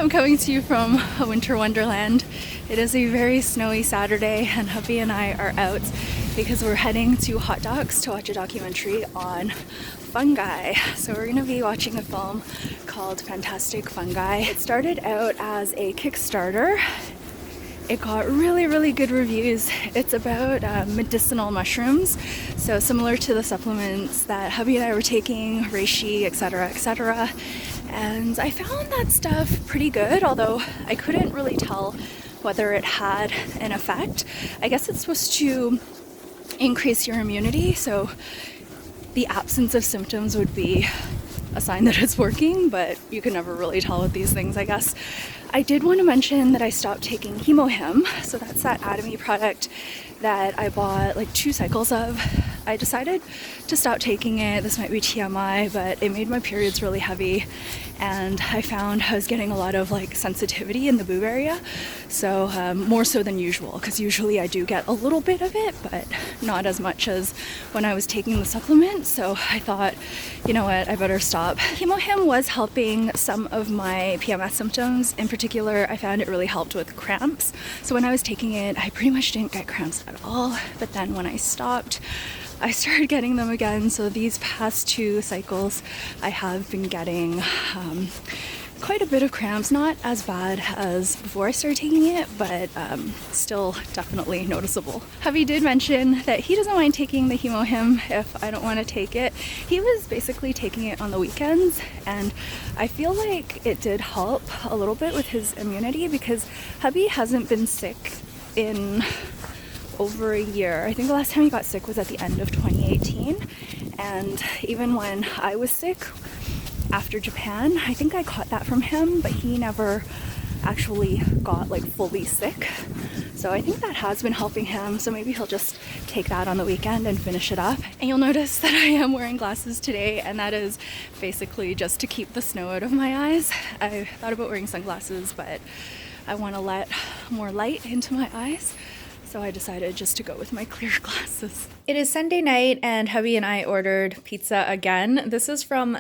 I'm coming to you from a winter wonderland. It is a very snowy Saturday and hubby and I are out because we're heading to Hot Docs to watch a documentary on fungi. So we're gonna be watching a film called Fantastic Fungi. It started out as a Kickstarter. It got really good reviews. It's about medicinal mushrooms, so similar to the supplements that hubby and I were taking, reishi, etc. And I found that stuff pretty good, although I couldn't really tell whether it had an effect. I guess it's supposed to increase your immunity, so the absence of symptoms would be a sign that it's working, but you can never really tell with these things, I guess. I did want to mention that I stopped taking HemoHIM, so that's that Atomy product that I bought like 2 cycles of. I decided to stop taking it. This might be TMI, but it made my periods really heavy, and I found I was getting a lot of like sensitivity in the boob area, so more so than usual, because usually I do get a little bit of it, but not as much as when I was taking the supplement. So I thought, you know what, I better stop. HemoHIM was helping some of my PMS symptoms. In particular, I found it really helped with cramps. So when I was taking it, I pretty much didn't get cramps at all, but then when I stopped, I started getting them again. So these past 2 cycles, I have been getting quite a bit of cramps. Not as bad as before I started taking it, but still definitely noticeable. Hubby did mention that he doesn't mind taking the HemoHIM if I don't want to take it. He was basically taking it on the weekends, and I feel like it did help a little bit with his immunity, because hubby hasn't been sick in over a year. I think the last time he got sick was at the end of 2018, and even when I was sick after Japan, I think I caught that from him, but he never actually got like fully sick. So I think that has been helping him, so maybe he'll just take that on the weekend and finish it up. And you'll notice that I am wearing glasses today, and that is basically just to keep the snow out of my eyes. I thought about wearing sunglasses, but I want to let more light into my eyes, so I decided just to go with my clear glasses. It is Sunday night and hubby and I ordered pizza again. This is from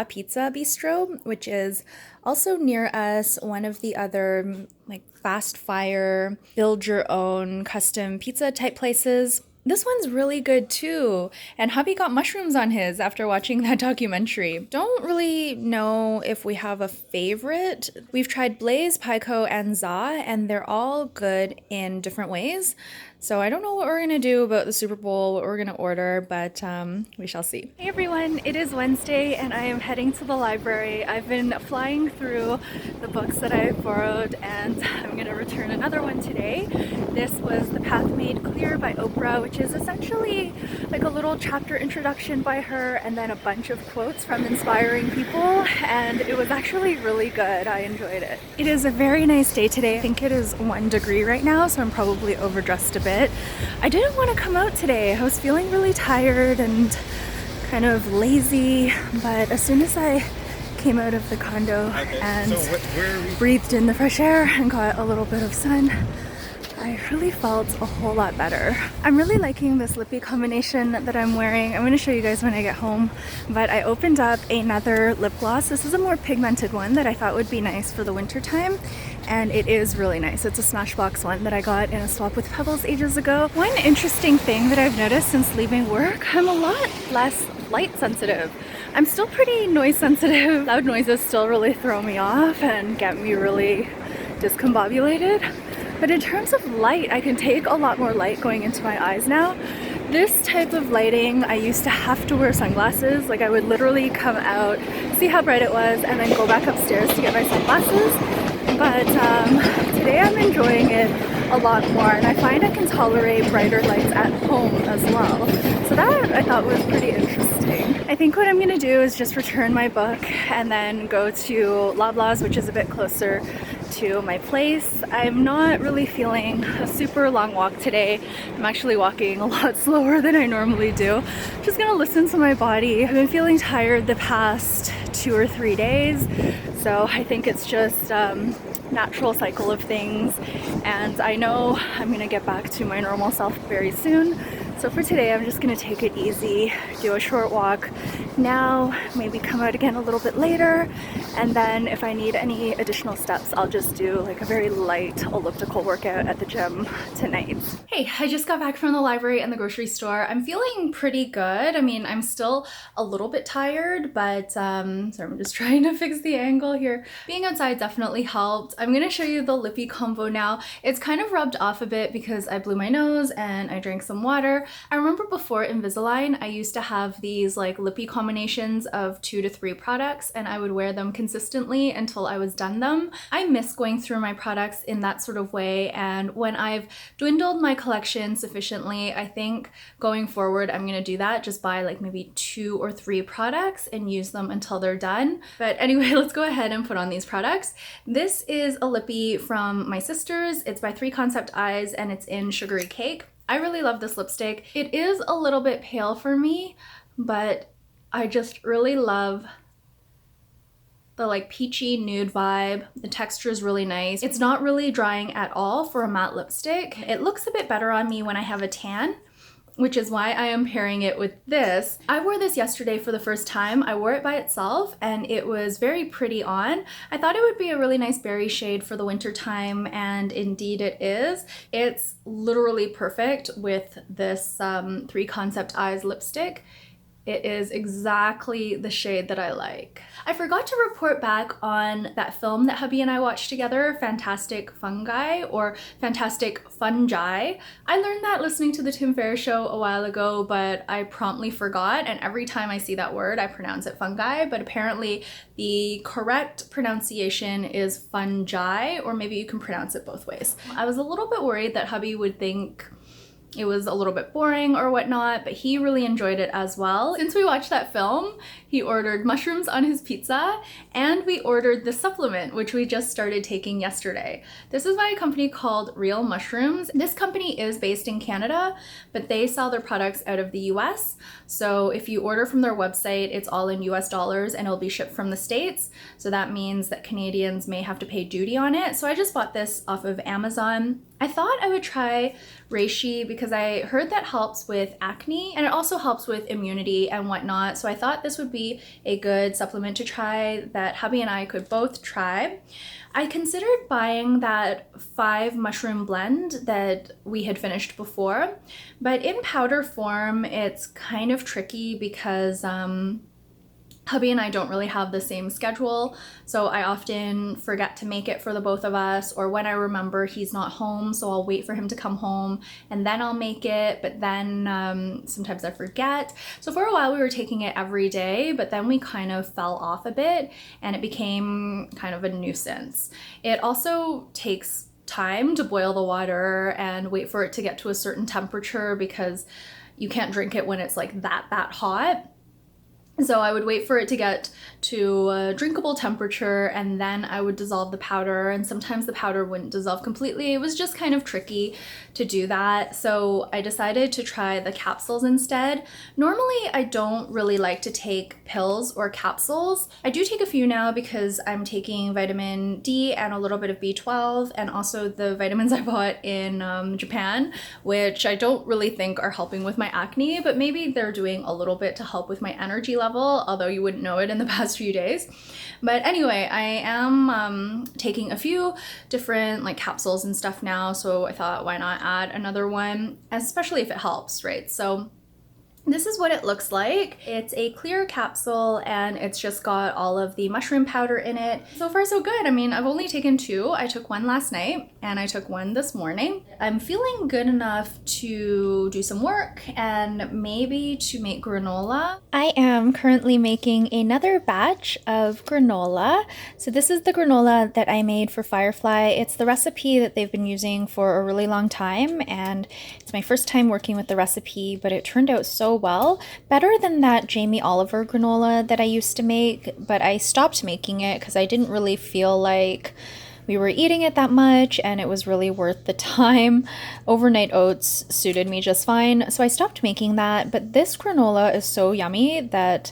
Pizza Bisto, which is also near us, one of the other like fast fire, build your own custom pizza type places. This one's really good too, and hubby got mushrooms on his after watching that documentary. Don't really know if we have a favorite. We've tried Blaze, Pico, and Za, and they're all good in different ways. So I don't know what we're gonna do about the Super Bowl, what we're gonna order, but we shall see. Hey everyone, it is Wednesday and I am heading to the library. I've been flying through the books that I've borrowed, and I'm gonna return another one today. This was The Path Made Clear by Oprah, which is essentially like a little chapter introduction by her and then a bunch of quotes from inspiring people, and it was actually really good. I enjoyed it. It is a very nice day today. I think it is 1 degree right now, so I'm probably overdressed a bit. I didn't want to come out today. I was feeling really tired and kind of lazy, but as soon as I came out of the condo and breathed in the fresh air and got a little bit of sun, I really felt a whole lot better. I'm really liking this Lippie combination that I'm wearing. I'm going to show you guys when I get home, but I opened up another lip gloss. This is a more pigmented one that I thought would be nice for the winter time, and it is really nice. It's a Smashbox one that I got in a swap with Pebbles ages ago. One interesting thing that I've noticed since leaving work, I'm a lot less light sensitive. I'm still pretty noise sensitive. Loud noises still really throw me off and get me really discombobulated. But in terms of light, I can take a lot more light going into my eyes now. This type of lighting, I used to have to wear sunglasses. Like I would literally come out, see how bright it was, and then go back upstairs to get my sunglasses. But today I'm enjoying it a lot more, and I find I can tolerate brighter lights at home as well. So that I thought was pretty interesting. I think what I'm gonna do is just return my book and then go to Loblaws, which is a bit closer to my place. I'm not really feeling a super long walk today. I'm actually walking a lot slower than I normally do. I'm just gonna listen to my body. I've been feeling tired the past 2 or 3 days, so I think it's just natural cycle of things, and I know I'm gonna get back to my normal self very soon. So for today, I'm just gonna take it easy, do a short walk, now, maybe come out again a little bit later, and then if I need any additional steps, I'll just do like a very light elliptical workout at the gym tonight. Hey, I just got back from the library and the grocery store. I'm feeling pretty good. I mean, I'm still a little bit tired, but sorry, I'm just trying to fix the angle here. Being outside definitely helped. I'm gonna show you the Lippie combo now. It's kind of rubbed off a bit because I blew my nose and I drank some water. I remember before Invisalign, I used to have these like Lippie combinations of 2 to 3 products, and I would wear them consistently until I was done them. I miss going through my products in that sort of way, and when I've dwindled my collection sufficiently, I think going forward I'm gonna do that, just buy like maybe 2 or 3 products and use them until they're done. But anyway, let's go ahead and put on these products. This is a Lippie from my sister's. It's by 3 Concept Eyes and it's in Sugary Cake. I really love this lipstick. It is a little bit pale for me, but I just really love the like peachy nude vibe. The texture is really nice. It's not really drying at all for a matte lipstick. It looks a bit better on me when I have a tan, which is why I am pairing it with this. I wore this yesterday for the first time. I wore it by itself and it was very pretty on. I thought it would be a really nice berry shade for the winter time, and indeed it is. It's literally perfect with this 3 Concept Eyes lipstick. It is exactly the shade that I like. I forgot to report back on that film that hubby and I watched together, Fantastic Fungi or Fantastic Fungi. I learned that listening to the Tim Ferriss show a while ago, but I promptly forgot, and every time I see that word I pronounce it fungi, but apparently the correct pronunciation is fungi, or maybe you can pronounce it both ways. I was a little bit worried that hubby would think it was a little bit boring or whatnot, but he really enjoyed it as well. Since we watched that film, he ordered mushrooms on his pizza, and we ordered the supplement, which we just started taking yesterday. This is by a company called Real Mushrooms. This company is based in Canada, but they sell their products out of the US. So if you order from their website, it's all in US dollars and it'll be shipped from the States. So that means that Canadians may have to pay duty on it. So I just bought this off of Amazon. I thought I would try reishi because I heard that helps with acne and it also helps with immunity and whatnot. So I thought this would be a good supplement to try that hubby and I could both try. I considered buying that 5 mushroom blend that we had finished before, but in powder form, it's kind of tricky because hubby and I don't really have the same schedule, so I often forget to make it for the both of us, or when I remember he's not home, so I'll wait for him to come home and then I'll make it, but then sometimes I forget. So for a while we were taking it every day, but then we kind of fell off a bit and it became kind of a nuisance. It also takes time to boil the water and wait for it to get to a certain temperature because you can't drink it when it's like that hot. So I would wait for it to get to a drinkable temperature and then I would dissolve the powder, and sometimes the powder wouldn't dissolve completely. It was just kind of tricky to do that. So I decided to try the capsules instead. Normally I don't really like to take pills or capsules. I do take a few now because I'm taking vitamin D and a little bit of B12 and also the vitamins I bought in Japan, which I don't really think are helping with my acne, but maybe they're doing a little bit to help with my energy level, although you wouldn't know it in the past few days. But anyway, I am taking a few different like capsules and stuff now, so I thought why not add another one, especially if it helps, right? So this is what it looks like. It's a clear capsule and it's just got all of the mushroom powder in it. So far so good. I mean, I've only taken 2. I took one last night and I took one this morning. I'm feeling good enough to do some work and maybe to make granola. I am currently making another batch of granola. So this is the granola that I made for Firefly. It's the recipe that they've been using for a really long time, and it's my first time working with the recipe, but it turned out so well. Better than that Jamie Oliver granola that I used to make, but I stopped making it because I didn't really feel like we were eating it that much and it was really worth the time. Overnight oats suited me just fine, so I stopped making that, but this granola is so yummy that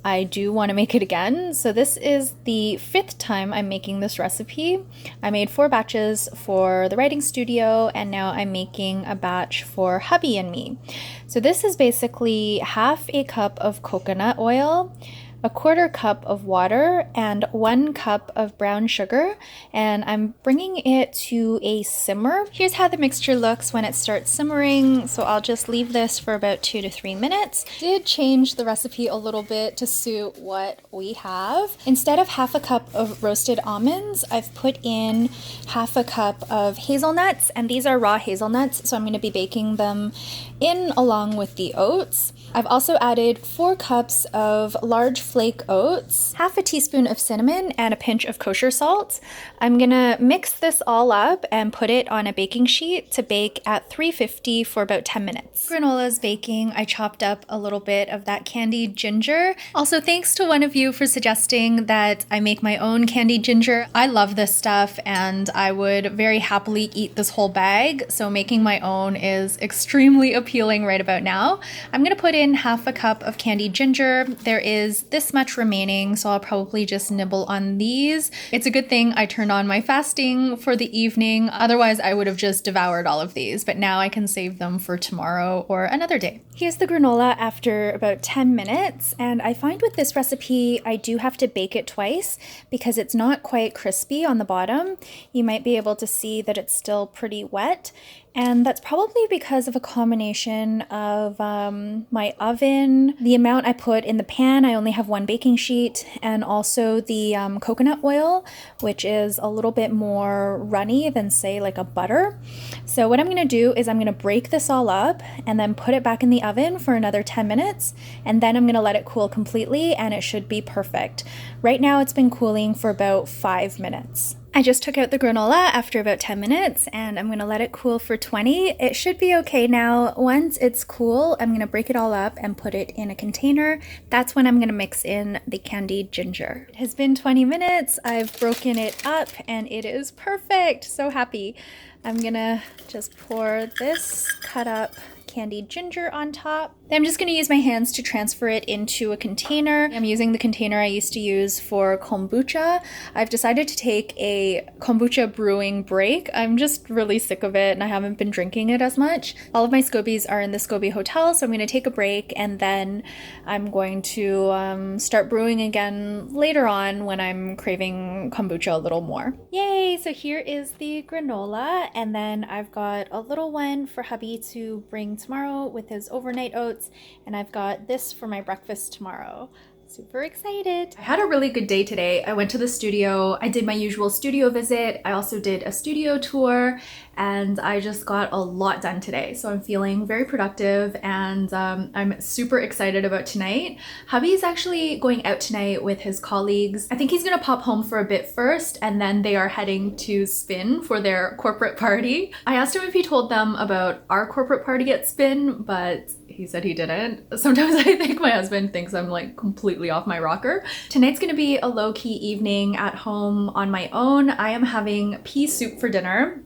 I do want to make it again. So this is the 5th time I'm making this recipe. I made 4 batches for the writing studio, and now I'm making a batch for hubby and me. So this is basically half a cup of coconut oil, a 1/4 cup of water, and 1 cup of brown sugar, and I'm bringing it to a simmer. Here's how the mixture looks when it starts simmering, so I'll just leave this for about 2 to 3 minutes. Did change the recipe a little bit to suit what we have. Instead of half a cup of roasted almonds, I've put in half a cup of hazelnuts, and these are raw hazelnuts, so I'm going to be baking them in along with the oats. I've also added 4 cups of large flake oats, half a teaspoon of cinnamon, and a pinch of kosher salt. I'm gonna mix this all up and put it on a baking sheet to bake at 350 for about 10 minutes. Granola's baking. I chopped up a little bit of that candied ginger. Also, thanks to one of you for suggesting that I make my own candied ginger. I love this stuff and I would very happily eat this whole bag, so making my own is extremely appealing right about now. I'm gonna put in half a cup of candied ginger. There is this much remaining, so I'll probably just nibble on these. It's a good thing I turned on my fasting for the evening, otherwise I would have just devoured all of these, but now I can save them for tomorrow or another day. Here's the granola after about 10 minutes, and I find with this recipe I do have to bake it twice because it's not quite crispy on the bottom. You might be able to see that it's still pretty wet, and that's probably because of a combination of my oven, the amount I put in the pan, I only have 1 baking sheet, and also the coconut oil, which is a little bit more runny than say like a butter. So what I'm gonna do is I'm gonna break this all up and then put it back in the oven for another 10 minutes, and then I'm gonna let it cool completely and it should be perfect. Right now it's been cooling for about 5 minutes. I just took out the granola after about 10 minutes and I'm gonna let it cool for 20. It should be okay now. Once it's cool, I'm gonna break it all up and put it in a container. That's when I'm gonna mix in the candied ginger. It has been 20 minutes. I've broken it up and it is perfect. So happy. I'm gonna just pour this cut up candied ginger on top. Then I'm just going to use my hands to transfer it into a container. I'm using the container I used to use for kombucha. I've decided to take a kombucha brewing break. I'm just really sick of it and I haven't been drinking it as much. All of my scobies are in the Scoby Hotel, so I'm going to take a break and then I'm going to start brewing again later on when I'm craving kombucha a little more. Yay! So here is the granola, and then I've got a little one for hubby to bring tomorrow with his overnight oats, and I've got this for my breakfast tomorrow. Super excited. I had a really good day today. I went to the studio. I did my usual studio visit. I also did a studio tour, and I just got a lot done today. So I'm feeling very productive, and I'm super excited about tonight. Hubby's actually going out tonight with his colleagues. I think he's gonna pop home for a bit first, and then they are heading to Spin for their corporate party. I asked him if he told them about our corporate party at Spin, but he said he didn't. Sometimes I think my husband thinks I'm like completely off my rocker. Tonight's gonna be a low-key evening at home on my own. I am having pea soup for dinner.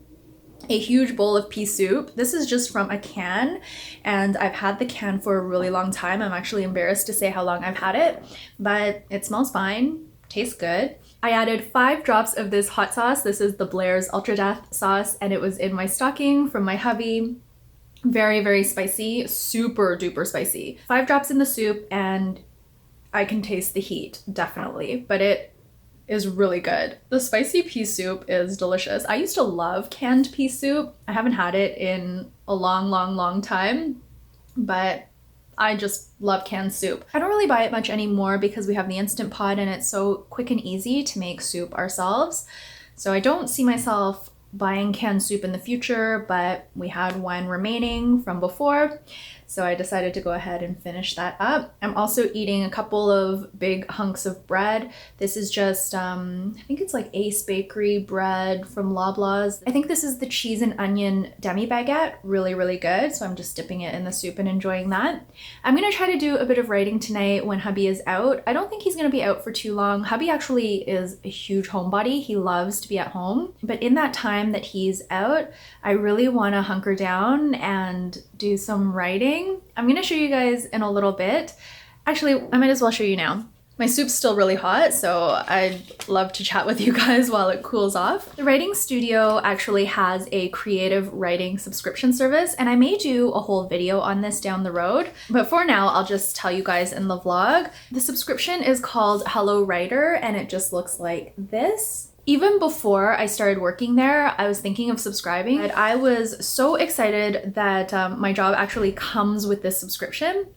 A huge bowl of pea soup. This is just from a can, and I've had the can for a really long time. I'm actually embarrassed to say how long I've had it, but it smells fine, tastes good. I added 5 drops of this hot sauce. This is the Blair's Ultra Death sauce, and it was in my stocking from my hubby. Very, very spicy, super duper spicy. 5 drops in the soup and I can taste the heat, definitely, but it is really good. The spicy pea soup is delicious. I used to love canned pea soup. I haven't had it in a long time, but I just love canned soup. I don't really buy it much anymore because we have the Instant Pot and it's so quick and easy to make soup ourselves. So I don't see myself buying canned soup in the future, but we had one remaining from before, so I decided to go ahead and finish that up. I'm also eating a couple of big hunks of bread. This is just, I think it's like Ace Bakery bread from Loblaws. I think this is the cheese and onion demi baguette. Really, really good. So I'm just dipping it in the soup and enjoying that. I'm gonna try to do a bit of writing tonight when hubby is out. I don't think he's gonna be out for too long. Hubby actually is a huge homebody. He loves to be at home, but in that time that he's out, I really wanna hunker down and do some writing. I'm gonna show you guys in a little bit. Actually, I might as well show you now. My soup's still really hot, so I'd love to chat with you guys while it cools off. The writing studio actually has a creative writing subscription service, and I may do a whole video on this down the road. But for now, I'll just tell you guys in the vlog. The subscription is called Hello Writer, and it just looks like this. Even before I started working there, I was thinking of subscribing, and I was so excited that my job actually comes with this subscription.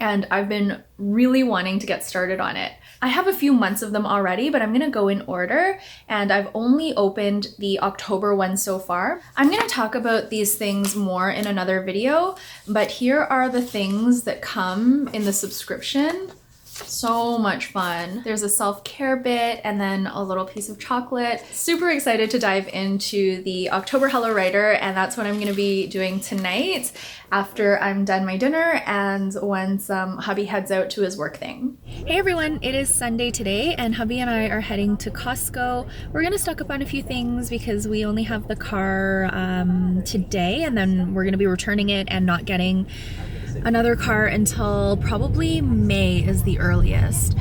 And I've been really wanting to get started on it. I have a few months of them already, but I'm gonna go in order, and I've only opened the October one so far. I'm gonna talk about these things more in another video, but here are the things that come in the subscription. So much fun. There's a self-care bit and then a little piece of chocolate. Super excited to dive into the October Hello Writer, and that's what I'm gonna be doing tonight after I'm done my dinner and once hubby heads out to his work thing. Hey everyone, it is Sunday today and hubby and I are heading to Costco. We're gonna stock up on a few things because we only have the car today, and then we're gonna be returning it and not getting another car until probably May is the earliest.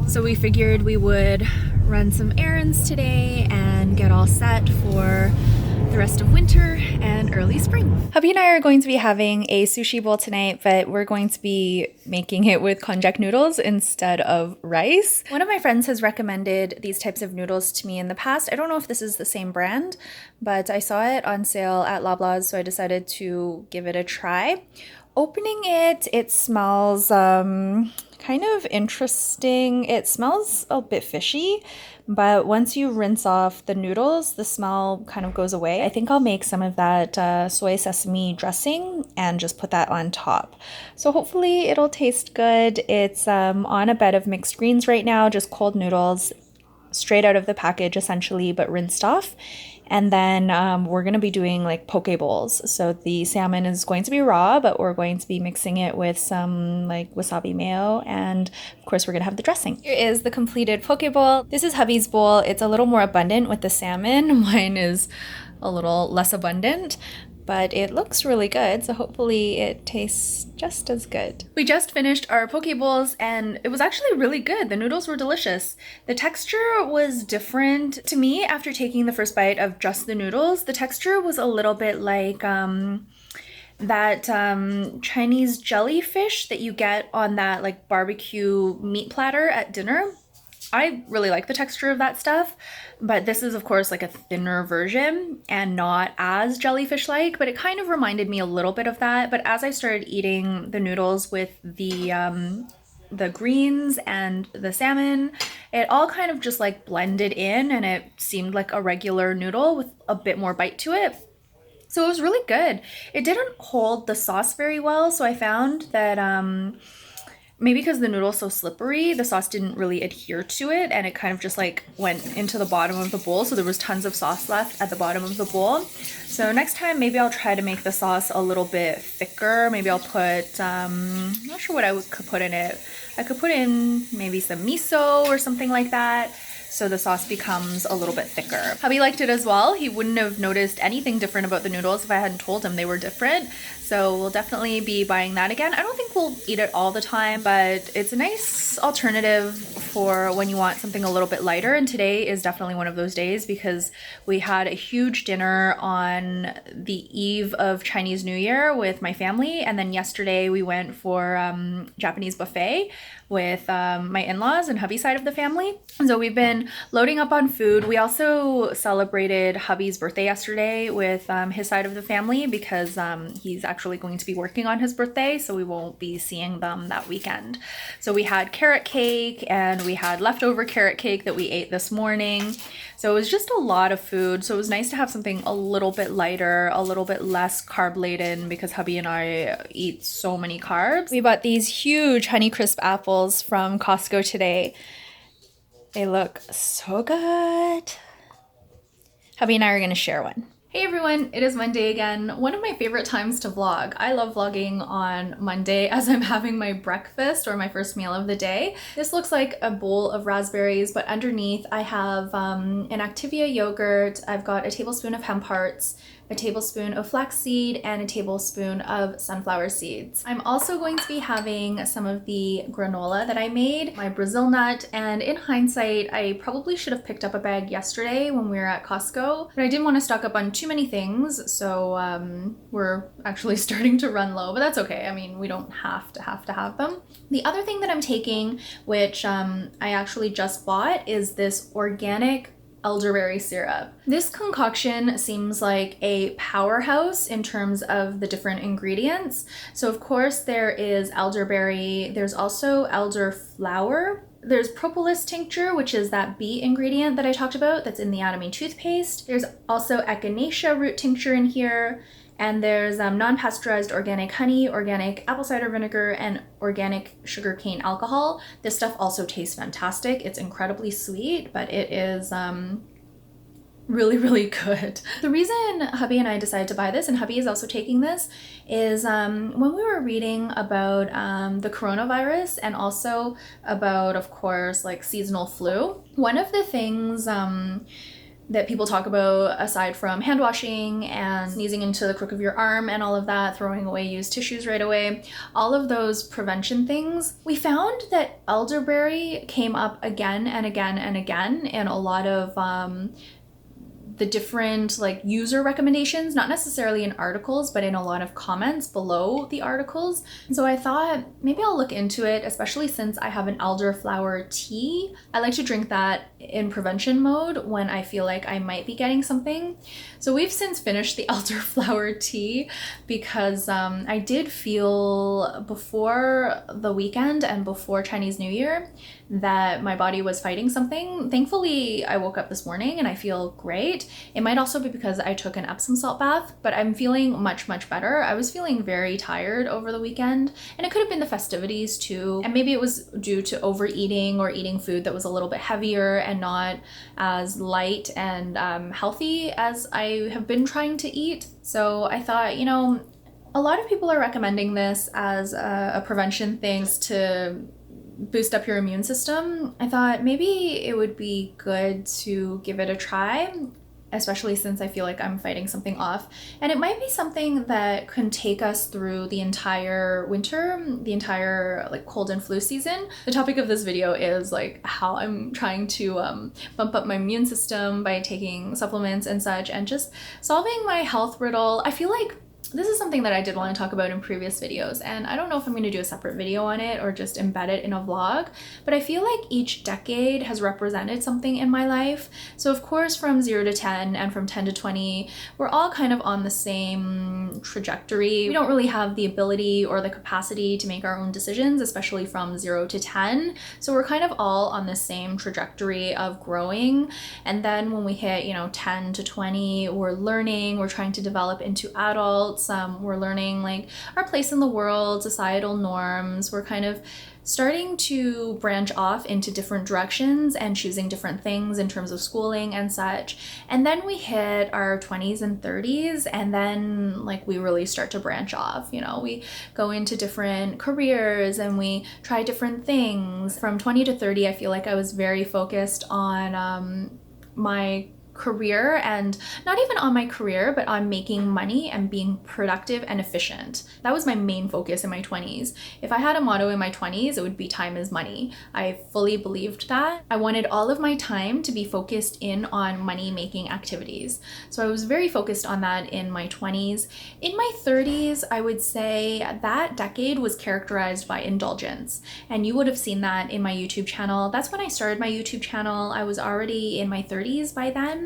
So we figured we would run some errands today and get all set for the rest of winter and early spring. Hubby and I are going to be having a sushi bowl tonight, but we're going to be making it with konjac noodles instead of rice. One of my friends has recommended these types of noodles to me in the past. I don't know if this is the same brand, but I saw it on sale at Loblaws, so I decided to give it a try. Opening it, it smells kind of interesting. It smells a bit fishy, but once you rinse off the noodles, the smell kind of goes away. I think I'll make some of that soy sesame dressing and just put that on top. So hopefully it'll taste good. It's on a bed of mixed greens right now, just cold noodles, straight out of the package essentially, but rinsed off. And then we're going to be doing like poke bowls. So the salmon is going to be raw, but we're going to be mixing it with some like wasabi mayo. And of course, we're going to have the dressing. Here is the completed poke bowl. This is hubby's bowl. It's a little more abundant with the salmon. Mine is a little less abundant, but it looks really good. So hopefully it tastes just as good. We just finished our poke bowls and it was actually really good. The noodles were delicious. The texture was different to me after taking the first bite of just the noodles. The texture was a little bit like that Chinese jellyfish that you get on that like barbecue meat platter at dinner. I really like the texture of that stuff, but this is of course like a thinner version and not as jellyfish-like, but it kind of reminded me a little bit of that. But as I started eating the noodles with the greens and the salmon, it all kind of just like blended in and it seemed like a regular noodle with a bit more bite to it. So it was really good. It didn't hold the sauce very well, so I found that maybe because the noodle's so slippery, the sauce didn't really adhere to it and it kind of just like went into the bottom of the bowl. So there was tons of sauce left at the bottom of the bowl. So next time, maybe I'll try to make the sauce a little bit thicker. Maybe I'll put, I'm not sure what I could put in it. I could put in maybe some miso or something like that, so the sauce becomes a little bit thicker. Hubby liked it as well. He wouldn't have noticed anything different about the noodles if I hadn't told him they were different. So we'll definitely be buying that again. I don't think we'll eat it all the time, but it's a nice alternative for when you want something a little bit lighter. And today is definitely one of those days because we had a huge dinner on the eve of Chinese New Year with my family. And then yesterday we went for Japanese buffet with my in-laws and hubby's side of the family. And so we've been loading up on food. We also celebrated hubby's birthday yesterday with his side of the family because he's actually going to be working on his birthday, so we won't be seeing them that weekend. So we had carrot cake and we had leftover carrot cake that we ate this morning. So it was just a lot of food. So it was nice to have something a little bit lighter, a little bit less carb laden because hubby and I eat so many carbs. We bought these huge Honeycrisp apples from Costco today. They look so good. Hubby and I are going to share one. Hey everyone, it is Monday again. One of my favorite times to vlog. I love vlogging on Monday as I'm having my breakfast or my first meal of the day. This looks like a bowl of raspberries, but underneath I have an Activia yogurt. I've got a tablespoon of hemp hearts, a tablespoon of flaxseed, and a tablespoon of sunflower seeds. I'm also going to be having some of the granola that I made, my Brazil nut, and in hindsight, I probably should have picked up a bag yesterday when we were at Costco, but I didn't want to stock up on too many things, so we're actually starting to run low, but that's okay. I mean, we don't have to have them. The other thing that I'm taking, which I actually just bought, is this organic elderberry syrup. This concoction seems like a powerhouse in terms of the different ingredients. So of course there is elderberry, there's also elderflower, there's propolis tincture, which is that beet ingredient that I talked about that's in the Atomy toothpaste. There's also echinacea root tincture in here. And there's non-pasteurized organic honey, organic apple cider vinegar, and organic sugarcane alcohol. This stuff also tastes fantastic. It's incredibly sweet, but it is really, really good. The reason hubby and I decided to buy this, and hubby is also taking this, is when we were reading about the coronavirus and also about, of course, like seasonal flu, one of the things that people talk about, aside from hand washing and sneezing into the crook of your arm and all of that, throwing away used tissues right away, all of those prevention things, we found that elderberry came up again and again and again in a lot of the different like user recommendations, not necessarily in articles, but in a lot of comments below the articles. And so I thought maybe I'll look into it, especially since I have an elderflower tea. I like to drink that in prevention mode when I feel like I might be getting something. So we've since finished the elderflower tea because I did feel before the weekend and before Chinese New Year that my body was fighting something. Thankfully, I woke up this morning and I feel great. It might also be because I took an Epsom salt bath, but I'm feeling much, much better. I was feeling very tired over the weekend, and it could have been the festivities too. And maybe it was due to overeating or eating food that was a little bit heavier and not as light and healthy as I have been trying to eat. So I thought, you know, a lot of people are recommending this as a prevention thing to boost up your immune system. I thought maybe it would be good to give it a try, especially since I feel like I'm fighting something off. And it might be something that can take us through the entire winter, the entire like cold and flu season. The topic of this video is like how I'm trying to bump up my immune system by taking supplements and such, and just solving my health riddle. I feel like this is something that I did want to talk about in previous videos, and I don't know if I'm going to do a separate video on it or just embed it in a vlog, but I feel like each decade has represented something in my life. So of course from 0 to 10 and from 10 to 20, we're all kind of on the same trajectory. We don't really have the ability or the capacity to make our own decisions, especially from 0 to 10. So we're kind of all on the same trajectory of growing. And then when we hit, 10 to 20, we're learning, we're trying to develop into adults. We're learning like our place in the world, societal norms. We're kind of starting to branch off into different directions and choosing different things in terms of schooling and such. And then we hit our 20s and 30s, and then like we really start to branch off. We go into different careers and we try different things. From 20 to 30, I feel like I was very focused on my career, and not even on my career, but on making money and being productive and efficient. That was my main focus in my 20s. If I had a motto in my 20s, it would be time is money. I fully believed that. I wanted all of my time to be focused in on money making activities. So I was very focused on that in my 20s. In my 30s, I would say that decade was characterized by indulgence. And you would have seen that in my YouTube channel. That's when I started my YouTube channel. I was already in my 30s by then.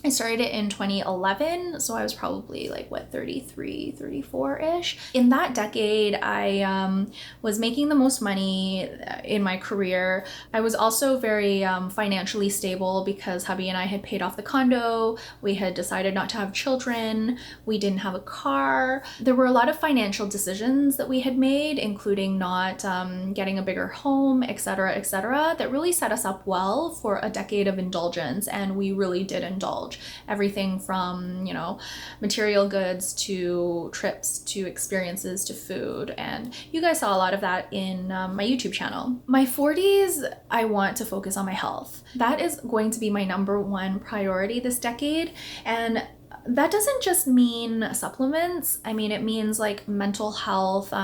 I started it in 2011, so I was probably like 33, 34-ish. In that decade, I was making the most money in my career. I was also very financially stable because hubby and I had paid off the condo. We had decided not to have children. We didn't have a car. There were a lot of financial decisions that we had made, including not getting a bigger home, etc., that really set us up well for a decade of indulgence, and we really did indulge. Everything from, material goods to trips to experiences to food. And you guys saw a lot of that in my YouTube channel. My 40s, I want to focus on my health. That is going to be my number one priority this decade. And that doesn't just mean supplements. I mean, it means like mental health,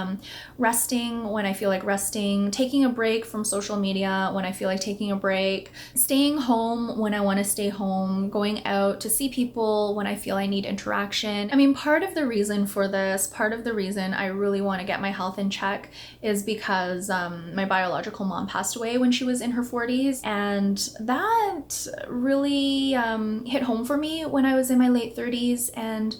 resting when I feel like resting, taking a break from social media when I feel like taking a break, staying home when I want to stay home, going out to see people when I feel I need interaction. I mean, part of the reason for this, part of the reason I really want to get my health in check is because my biological mom passed away when she was in her 40s, and that really hit home for me when I was in my late 30s and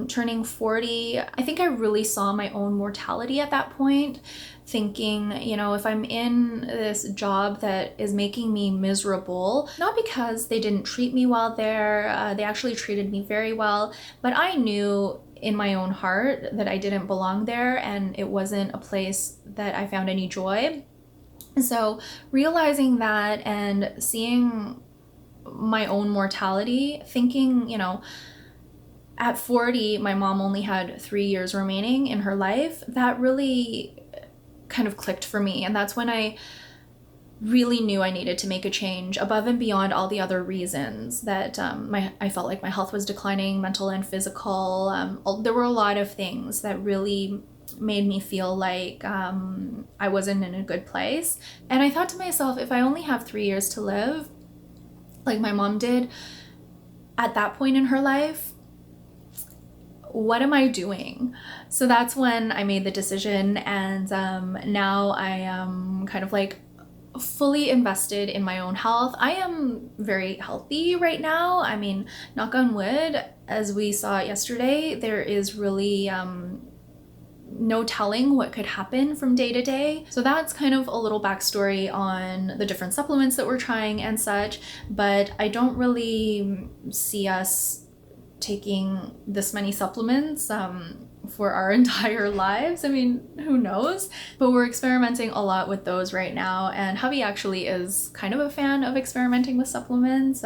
turning 40. I think I really saw my own mortality at that point, thinking, you know, if I'm in this job that is making me miserable, not because they didn't treat me well there, they actually treated me very well, but I knew in my own heart that I didn't belong there and it wasn't a place that I found any joy. So realizing that and seeing my own mortality, thinking, you know, at 40, my mom only had 3 years remaining in her life, that really kind of clicked for me. And that's when I really knew I needed to make a change above and beyond all the other reasons that I felt like my health was declining, mental and physical. There were a lot of things that really made me feel like I wasn't in a good place. And I thought to myself, if I only have 3 years to live, like my mom did at that point in her life, what am I doing? So that's when I made the decision, and now I am kind of like fully invested in my own health. I am very healthy right now. I mean, knock on wood, as we saw yesterday, there is really no telling what could happen from day to day. So that's kind of a little backstory on the different supplements that we're trying and such, but I don't really see us taking this many supplements for our entire lives. I mean, who knows? But we're experimenting a lot with those right now, and hubby actually is kind of a fan of experimenting with supplements.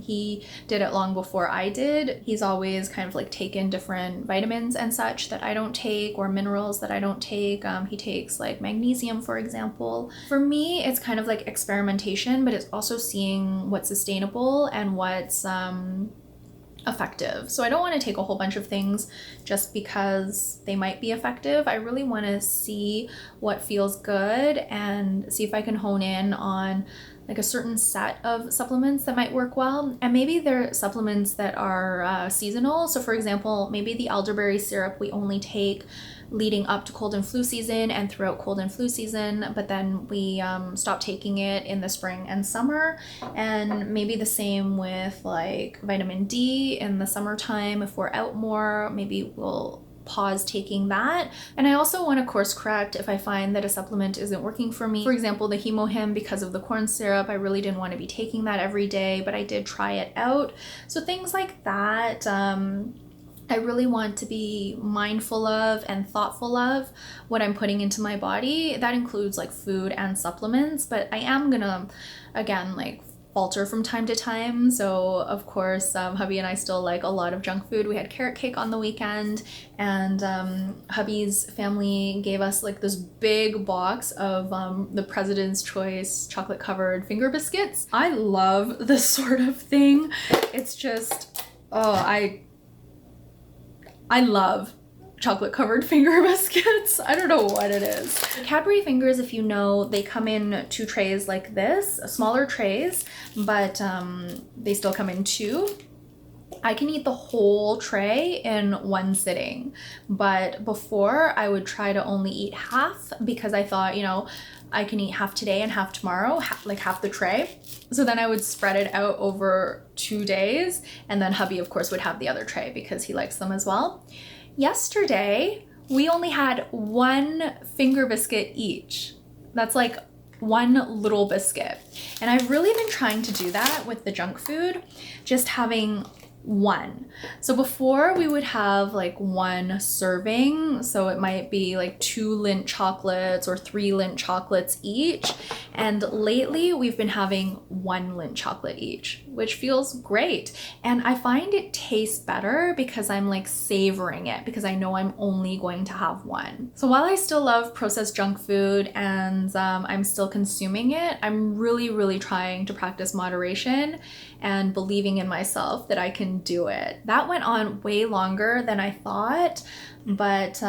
He did it long before I did. He's always kind of like taken different vitamins and such that I don't take, or minerals that I don't take. He takes like magnesium, for example. For me, it's kind of like experimentation, but it's also seeing what's sustainable and what's effective. So I don't want to take a whole bunch of things just because they might be effective. I really want to see what feels good and see if I can hone in on like a certain set of supplements that might work well. And maybe they're supplements that are seasonal. So for example, maybe the elderberry syrup we only take leading up to cold and flu season and throughout cold and flu season, but then we stop taking it in the spring and summer. And maybe the same with like vitamin D in the summertime. If we're out more, maybe we'll pause taking that. And I also want to course correct if I find that a supplement isn't working for me. For example, the HemoHIM, because of the corn syrup, I really didn't want to be taking that every day, but I did try it out. So things like that, I really want to be mindful of and thoughtful of what I'm putting into my body. That includes like food and supplements, but I am gonna, again, like falter from time to time. So of course, hubby and I still like a lot of junk food. We had carrot cake on the weekend, and hubby's family gave us like this big box of the President's Choice chocolate covered finger biscuits. I love this sort of thing. It's just, oh, I love chocolate covered finger biscuits. I don't know what it is. Cadbury fingers, if you know, they come in 2 trays like this, smaller trays, but they still come in 2. I can eat the whole tray in one sitting, but before I would try to only eat half because I thought, you know, I can eat half today and half tomorrow, like half the tray. So then I would spread it out over 2 days, and then hubby of course would have the other tray because he likes them as well. Yesterday, we only had 1 finger biscuit each. That's like 1 little biscuit. And I've really been trying to do that with the junk food, just having 1. So before we would have like 1 serving, so it might be like 2 Lindt chocolates or 3 Lindt chocolates each, and lately we've been having 1 Lindt chocolate each, which feels great. And I find it tastes better because I'm like savoring it, because I know I'm only going to have 1. So while I still love processed junk food and I'm still consuming it, I'm really trying to practice moderation and believing in myself that I can can do it. That went on way longer than I thought, but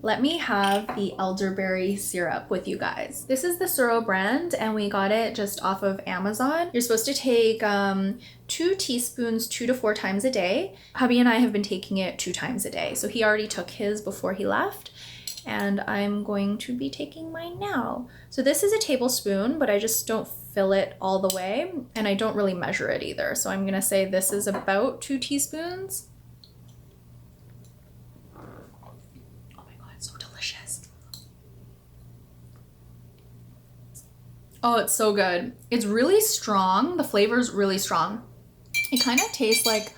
let me have the elderberry syrup with you guys. This is the Suro brand and we got it just off of Amazon. You're supposed to take 2 teaspoons 2 to 4 times a day. Hubby and I have been taking it 2 times a day. So he already took his before he left and I'm going to be taking mine now. So this is a tablespoon, but I just don't fill it all the way and I don't really measure it either. So I'm gonna say this is about 2 teaspoons. Oh, it's so good. It's really strong. The flavor's really strong. It kind of tastes like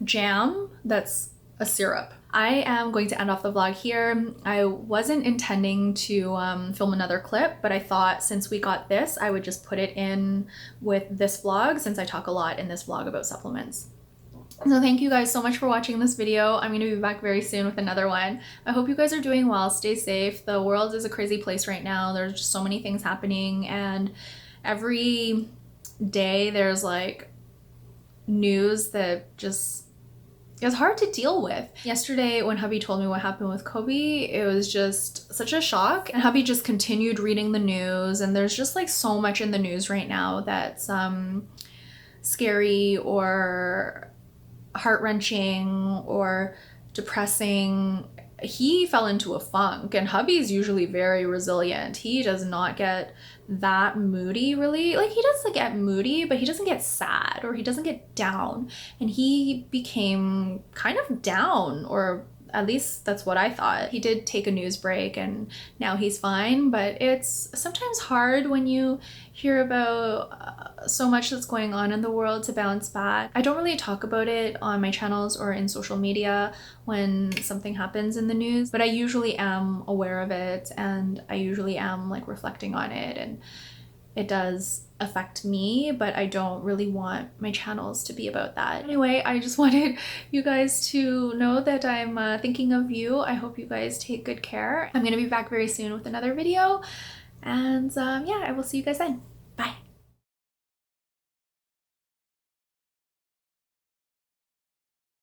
jam that's a syrup. I am going to end off the vlog here. I wasn't intending to film another clip, but I thought since we got this, I would just put it in with this vlog since I talk a lot in this vlog about supplements. So thank you guys so much for watching this video. I'm going to be back very soon with another one. I hope you guys are doing well. Stay safe. The world is a crazy place right now. There's just so many things happening and every day there's like news that just is hard to deal with. Yesterday when hubby told me what happened with Kobe, it was just such a shock and hubby just continued reading the news and there's just like so much in the news right now that's scary or heart-wrenching or depressing. He fell into a funk and hubby's usually very resilient. He does not get that moody really. Like he does get moody, but he doesn't get sad or he doesn't get down. And he became kind of down, or at least that's what I thought. He did take a news break and now he's fine, but it's sometimes hard when you hear about so much that's going on in the world to bounce back. I don't really talk about it on my channels or in social media when something happens in the news, but I usually am aware of it and I usually am like reflecting on it, and it does affect me, but I don't really want my channels to be about that. Anyway, I just wanted you guys to know that I'm thinking of you. I hope you guys take good care. I'm gonna be back very soon with another video, and yeah, I will see you guys then.